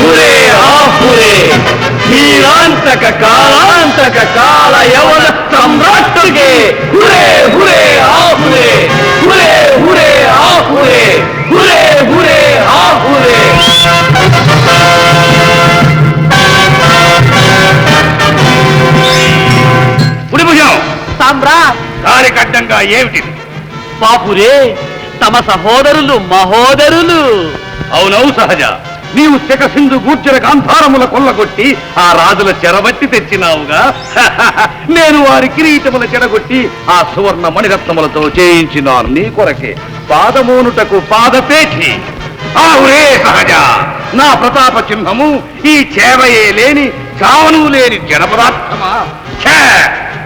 హురే ఆహురే ధీరాంతక కాలాంతక కాల యవన సమ్రాట్టుಗೆ హురే హురే ఆహురే హురే హురే ఆహురే హురే హురే ఆహురే. పుడిభుజం సామ్రాట్ దానికి అడ్డంగా ఏమిటి? బాపురే, తమ సహోదరులు మహోదరులు. అవునవు సహజ, నీవు శకసింధు గూర్జర గాంధారముల కొల్లగొట్టి ఆ రాజుల చెరబట్టి తెచ్చినావుగా. నేను వారి కిరీటముల చెరగొట్టి ఆ సువర్ణ మణిరత్నములతో చేయించినాను నీ కొరకే, పాదమోనుటకు పాదపేచి. ఆవురే సహజ, నా ప్రతాప చిహ్నము ఈ చేవయే లేని చావను లేని జనపదార్థమా?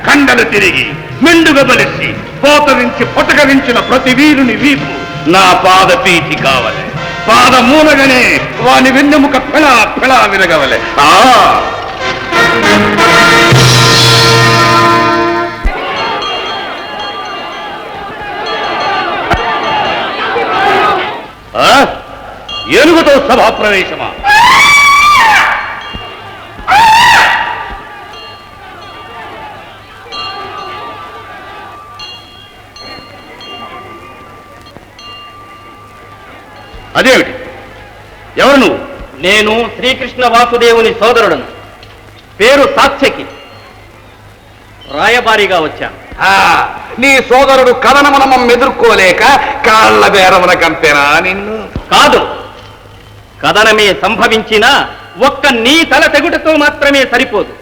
కండలు తిరిగి మెండుగా బలిసి పోతరించి పొటకరించిన ప్రతి వీరుని వీపు నా పాదపీచి కావలే. పాదమూలగానే వాని వెన్నెముక ఫెళా ఫెళా విరగవలే. ఏనుగుతో సభా ప్రవేశమా? అదేమిటి? ఎవరు నువ్వు? నేను శ్రీకృష్ణ వాసుదేవుని సోదరుడను. పేరు సాత్యకి. రాయబారిగా వచ్చాను. నీ సోదరుడు కథనమనమం ఎదుర్కోలేక కాళ్ల బేరమున కంపెనా నిన్ను? కాదు, కథనమే సంభవించినా ఒక్క నీ తల తెగుటతో మాత్రమే సరిపోదు.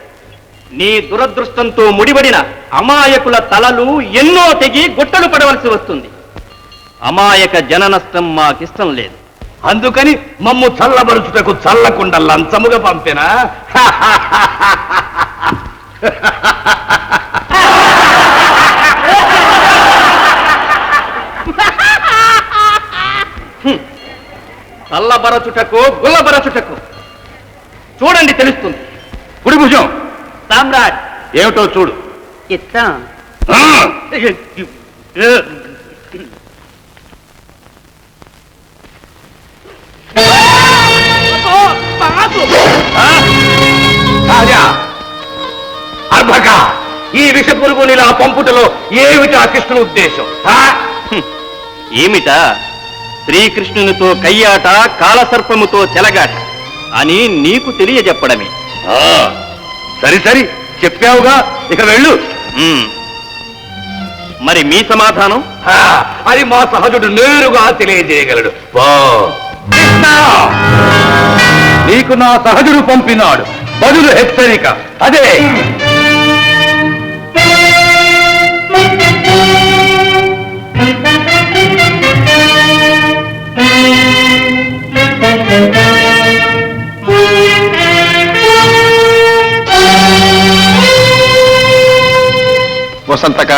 నీ దురదృష్టంతో ముడిపడిన అమాయకుల తలలు ఎన్నో తెగి గుట్టలు పడవలసి వస్తుంది. అమాయక జన నష్టం మాకిష్టం లేదు. అందుకని మమ్ము చల్లబరుచుటకు చల్లకుండా లంచముగా పంపినా? చల్లబరచుటకు గుల్లబరచుటకు చూడండి, తెలుస్తుంది. కుడిభుజం సామ్రాట్, ఏమిటో చూడు. ఇస్తా. అర్భక, ఈ విష పురుగునిలా పంపుటలో ఏమిటా కృష్ణుని ఉద్దేశం? ఏమిటా? శ్రీకృష్ణునితో కయ్యాట, కాలసర్పముతో చెలగాట అని నీకు తెలియజెప్పడమే. సరి సరి చెప్పావుగా, ఇక వెళ్ళు. మరి మీ సమాధానం? అది మా సహజుడు నేరుగా తెలియజేయగలడు. నీకు నా సహజుడు పంపినాడు బదులు హెచ్చరిక. అదే వసంతక,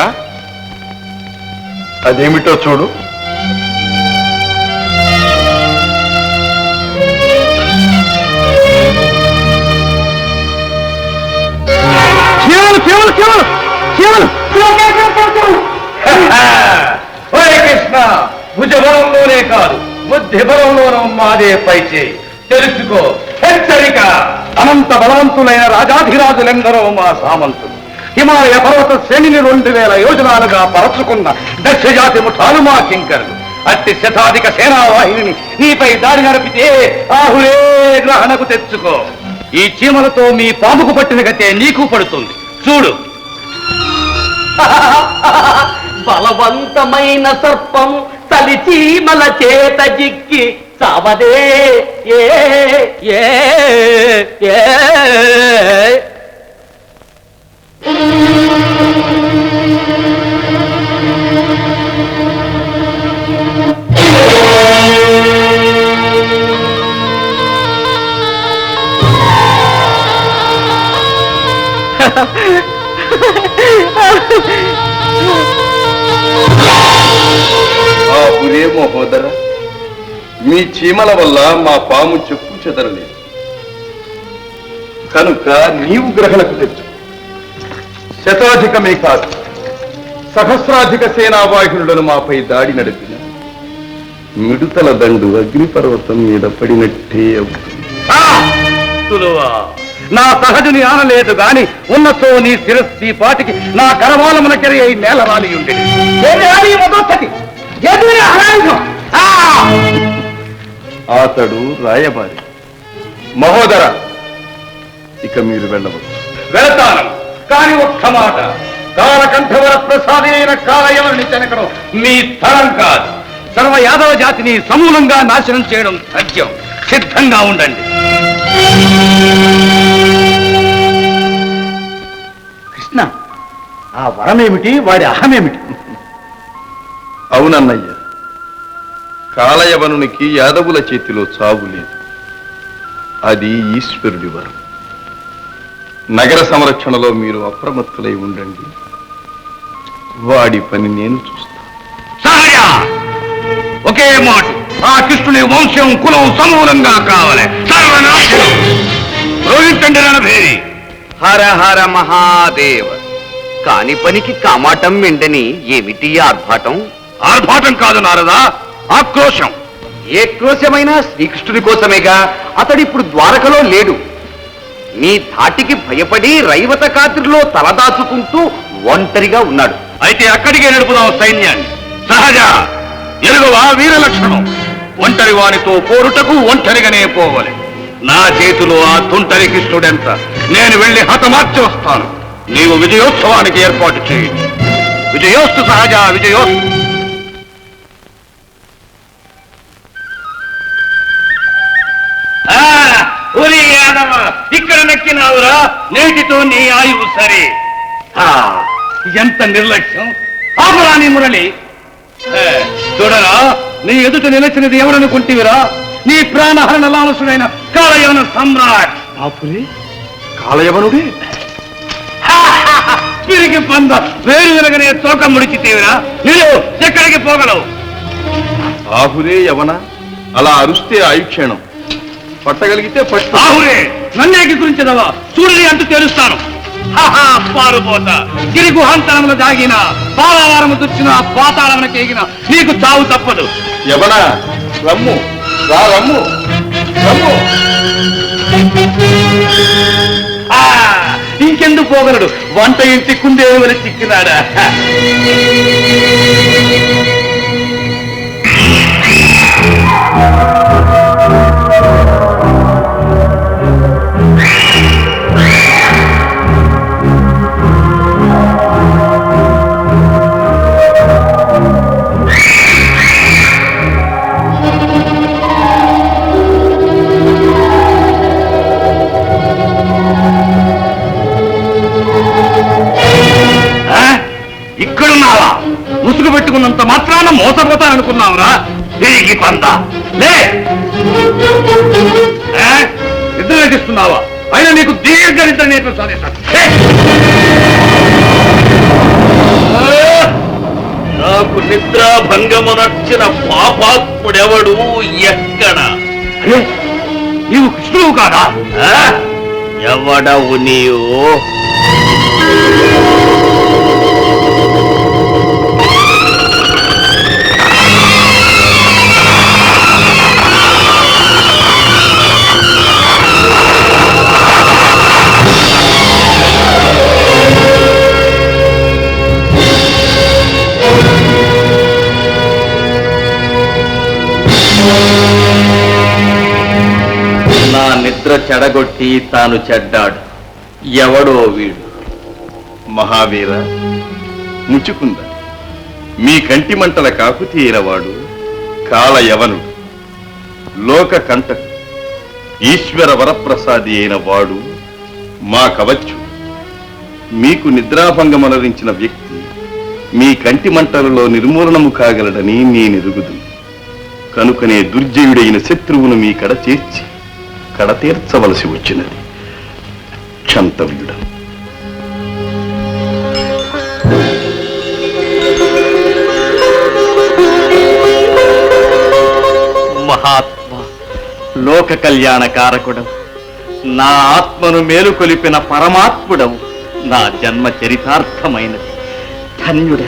అదేమిటో చూడు. కృష్ణ, భుజబలంలోనే కాదు బుద్ధి బలంలోనూ మాదే పైచే. తెలుసుకో, హెచ్చరిక. అనంత బలవంతులైన రాజాధిరాజులెందరో మా సామంతులు. హిమాలయ పర్వత శ్రేణిని 2000 యోజనాలుగా పరచుకున్న దక్షజాతి ముఠాలు మా కింకరులు. అట్టి శతాధిక సేనావాహిని నీపై దాడి నడిపితే ఆహురే గ్రహణకు తెచ్చుకో. ఈ చీమలతో మీ పాముకు పట్టిన గతే నీకు పడుతుంది. చూడు. బలవంతమైన సర్పం తలి చీమల చేత జిక్కి చావదే. మహోదర, మీ చీమల వల్ల మా పాము చెప్పు చెదరలేదు కనుక నీవు గ్రహణకు తెచ్చు. శతాధికమే కాదు, సహస్రాధిక సేనావాహినులను మాపై దాడి నడిపిన మిడుతల దండు అగ్నిపర్వతం మీద పడినట్టే అవుతుంది. సులువా నా సహజుని ఆనలేదు గాని ఉన్నతో నీ శిరస్సు పాటికి నా కరవాలమునకెరి అయి నేల రాలి ఉండేది. అతడు రాయబారి మహోదర. ఇక మీరు వెళ్ళవచ్చు. వెళతాను కాని ఒక్క మాట, కాలకంఠవర ప్రసాది అయిన కాలయవని చెనకడం మీ తరం కాదు. సర్వ యాదవ జాతిని సమూలంగా నాశనం చేయడం సత్యం. సిద్ధంగా ఉండండి. కృష్ణ, ఆ వరమేమిటి, వాడి అహమేమిటి? అవునన్నయ్య, కాలయవనునికి యాదవుల చేతిలో చావు లేదు. అది ఈశ్వరుడి వరం. నగర సంరక్షణలో మీరు అప్రమత్తులై ఉండండి. వాడి పని నేను చూస్తాను. సహజ ఒకే మాట, ఆ కృష్ణుని వంశం కులం సమూలంగా కావాలి. సర్వనాశనం రోహితండి రణభేరి. హర హర మహాదేవ. కాని పనికి కామాటం వెంటని ఏమిటి ఆర్భాటం? ఆర్భాటం కాదు నారదా, ఆక్రోశం. ఏ క్రోశమైనా శ్రీకృష్ణుడి కోసమేగా. అతడిప్పుడు ద్వారకలో లేడు. నీ ధాటికి భయపడి రైవత కాత్రిలో తలదాచుకుంటూ ఒంటరిగా ఉన్నాడు. అయితే అక్కడికే నడుపుదాం సైన్యాన్ని. సహజ ఎరుగవా వీర లక్షణం. ఒంటరి వానితో పోరుటకు ఒంటరిగానే పోవాలి. నా చేతిలో ఆ తుంటరి కృష్ణుడెంత. నేను వెళ్లి హతమార్చి వస్తాను. నీవు విజయోత్సవానికి ఏర్పాటు చేయి. విజయోస్తు సహజ, విజయోస్తు. ఒరి యాదవ, ఇక్కడ నెక్కినావురా. నేటితో నీ ఆయువు సరే. ఎంత నిర్లక్ష్యం. ఆపరాని మురళి. చూడరా, నీ ఎదుట నిలచినది ఎవరనుకుంటేవిరా? నీ ప్రాణహరణ లాలసుడైన కాలయవన సమ్రాట్. కాలయవనుడే? తిరిగి పంద వేరు విరగనే తోక ముడిచితేవిరా. నీవు ఎక్కడికి పోగలవు? ఆహురే యవన, అలా అరుస్తే ఆయుక్షేణం. పట్టగలిగితే పట్టు. ఆహురే నన్నేకి గురించదవా? సూర్యుని అంటూ తెలుస్తాను. పారుపోత గిరి గుహాంతరములు దాగిన పాలవారము తుచ్చిన పాతాళమున కేగిన నీకు చావు తప్పదు. యవన రమ్ము, రా రమ్ము, రమ్ము. ఇంకెందుకు పోగలడు? వంట ఇంటి కుందేవని చిక్కినాడా? ఇక్కడున్నావా? ముసుగు పెట్టుకున్నంత మాత్రాన మోసపోతాననుకున్నావురా? తిరిగి పంద లే. నిద్ర నటిస్తున్నావా? అయినా నీకు దీర్ఘ నిద్ర నేర్పిస్తాను. నాకు నిద్రాభంగమునర్చిన పాపాత్ముడెవడు? ఎక్కడ? నీవు కృష్ణువు కాదా? ఎవడవు నీవు? నా నిద్ర చెడగొట్టి తాను చెడ్డాడు. ఎవడో వీడు? మహావీర ముచుకుంద, మీ కంటి మంటల కాకు తీరవాడు కాలయవనుడు. లోక కంటకు ఈశ్వర వరప్రసాది అయిన వాడు మా కవచు. మీకు నిద్రాభంగమనరించిన వ్యక్తి మీ కంటి మంటలలో నిర్మూలనము కాగలడని నేనెరుగుదు. కనుకనే దుర్జయుడైన శత్రువును మీ కడ చేర్చి కడ తీర్చవలసి వచ్చినది. క్షంతవ్యుడు. మహాత్మ, లోక కళ్యాణ కారకుడవు, నా ఆత్మను మేలుకొలిపిన పరమాత్ముడవు. నా జన్మ చరితార్థమైనది. ధన్యుడ.